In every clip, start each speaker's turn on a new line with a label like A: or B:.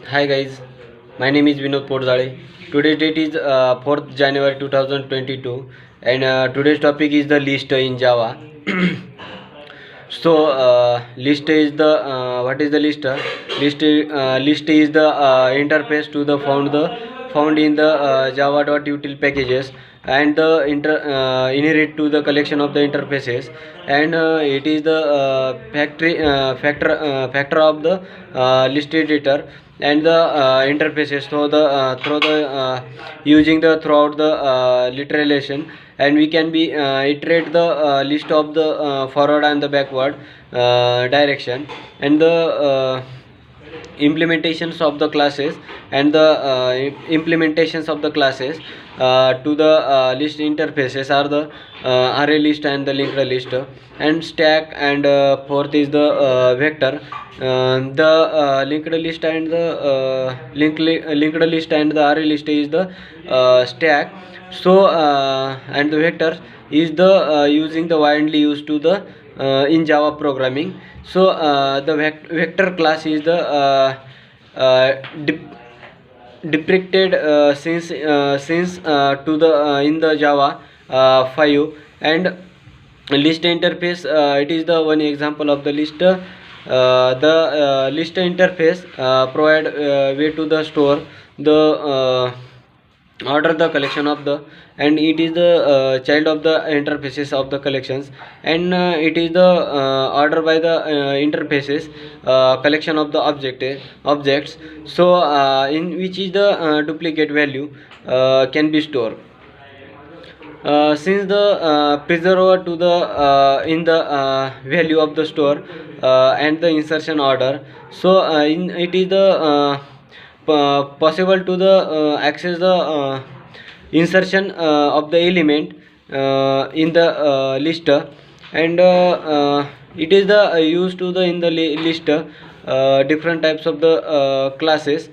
A: Hi guys, my name is Vinod Porzale. Today's date is 4th January 2022 and today's topic is the list in Java. List is the what is the list? List is the interface to the found in the java.util packages and the inherit to the collection of the interfaces, and it is the factor of the list editor and the interfaces through the using the throughout the literation, and we can be iterate the list of the forward and the backward direction, and the implementations of the classes and the implementations of the classes to the list interfaces are the array list and the linked list and stack, and fourth is the vector. The linked list and the linked list and the array list is the stack. And the vector is the using the widely used to the in Java programming. The vector class is the depicted since to the in the Java 5, and list interface, it is the one example of the list. The list interface provide way to the store the order the collection of the, and it is the child of the interfaces of the collections, and it is the order by the interfaces collection of the objects, in which is the duplicate value can be stored. Since the preserver to the in the value of the store and the insertion order, it is the possible to the access the insertion of the element in the list, and it is the used to the in the list different types of the classes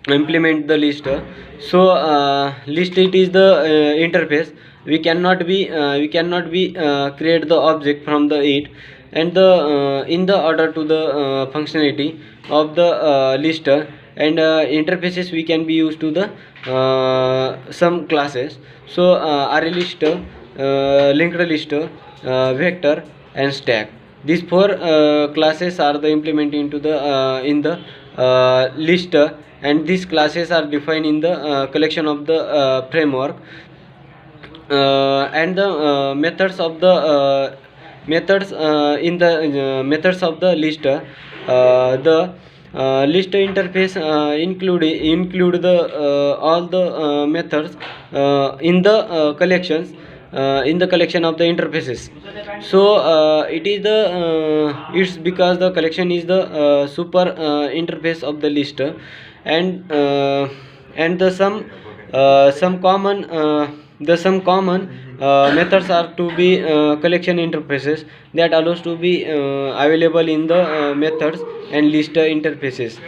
A: implement the list. List, it is the interface. We cannot be create the object from the it, and the in the order to the functionality of the list and interfaces we can be used to the some classes. Array list, linked list, vector and stack, these four classes are the implemented into the in the list, and these classes are defined in the collection of the framework, and the methods in the methods of the list. The list interface include the all the methods in the collections in the collection of the interfaces. It is the it's because the collection is the super interface of the list, and the some common methods are to be collection interfaces that allows to be available in the methods and list interfaces.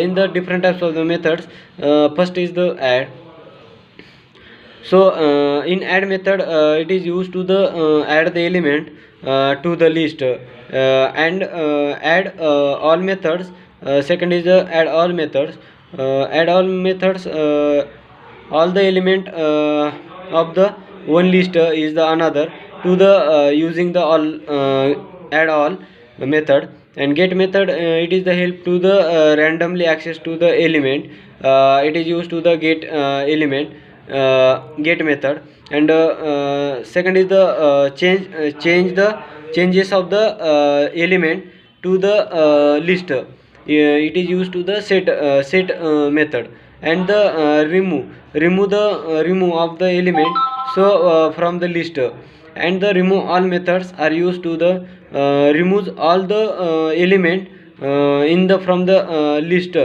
A: In the different types of the methods, first is the add. In add method, it is used to the add the element to the list, and add all methods. Second is the add all methods. Add all methods, all the element of the one list is the another to the using the all add all method. And get method, it is the help to the randomly access to the element. It is used to the get element get method. And second is the change the changes of the element to the list. It is used to the set method. And the remove the remove of the element from the list, and the remove all methods are used to the removes all the element in the from the list.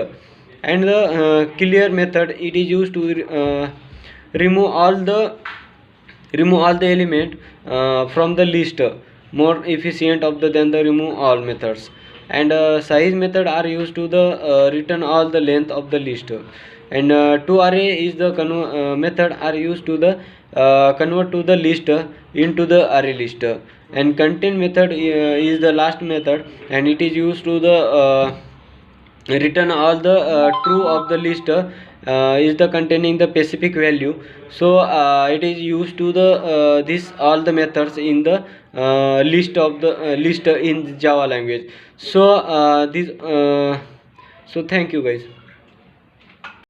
A: And the clear method, it is used to remove all the element from the list, more efficient of the than the remove all methods. And size method are used to the return all the length of the list. And to array is the method are used to the convert to the list into the array list. And contain method is the last method, and it is used to the return all the true of the list is the containing the specific value. So it is used to the this all the methods in the list of the list in Java language. So this so thank you guys.